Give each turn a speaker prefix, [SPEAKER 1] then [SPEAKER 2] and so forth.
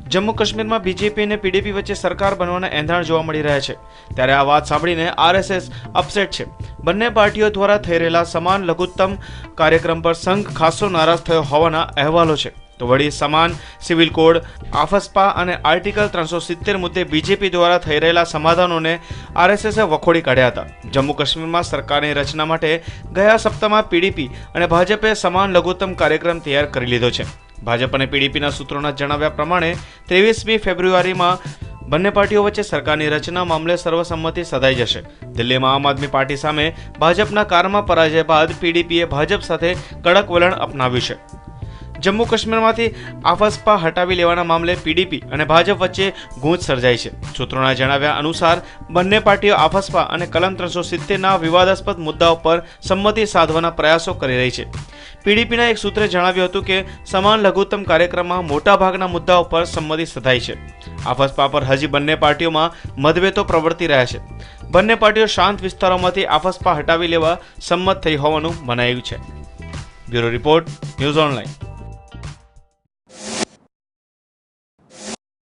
[SPEAKER 1] जम्मू काश्मीर में बीजेपी ने पीडीपी वच्चे सरकार बनवाना एंधाण जोवा मळी रह्या छे त्यारे आ वात सांभळीने आरएसएस अपसेट छे। बंने पार्टीओ द्वारा थई रहेला समान लघुत्तम कार्यक्रम पर संघ खासो नाराज थयो होवाना अहेवालो छे। तो वળી સમાન સિવિલ કોડ આફસ્પા અને આર્ટિકલ 370 મુદ્દે બીજેપી દ્વારા થઈ રહેલા સમાધાનોને આરએસએસે વખોડી કાઢ્યા હતા। જમ્મુ કાશ્મીરમાં સરકારની રચના માટે ગયા સપ્તાહમાં પીડીપી અને ભાજપે સમાન લઘુત્તમ કાર્યક્રમ તૈયાર કરી લીધો છે। ભાજપ અને પીડીપીના સૂત્રોના જણાવ્યા પ્રમાણે 23મી ફેબ્રુઆરીમાં બંને પાર્ટીઓ વચ્ચે સરકારની રચના મામલે સર્વસંમતિ સધાઈ જશે। દિલ્હીમાં આમ આદમી પાર્ટી સામે ભાજપના કારમાં પરાજય બાદ પીડીપીએ ભાજપ સાથે કડક વલણ અપનાવ્યું છે। जम्मू काश्मीर में आफस्पा हटावी लेवाना मामले पीडीपी और भाजप वच्चे गूंज सर्जाई है। सूत्रों जणाव्या अनुसार बंने पार्टीओ आफस्पा और कलम 370 ना विवादास्पद मुद्दाओं पर सम्मति साधवाना प्रयासों करी रही है। पीडीपीना एक सूत्रे जणाव्युं हतुं के समान लघुत्तम कार्यक्रम में मोटा भागना मुद्दाओं पर सम्मति सधाई है। आफस्पा पर हजी बंने पार्टीओं में मतभेदो प्रवर्ती रह्या छे। बंने पार्टीओ शांत विस्तारोमांथी आफस्पा हटावी लेवा सम्मत थई होवानुं मनायुं छे। Bureau report, news online.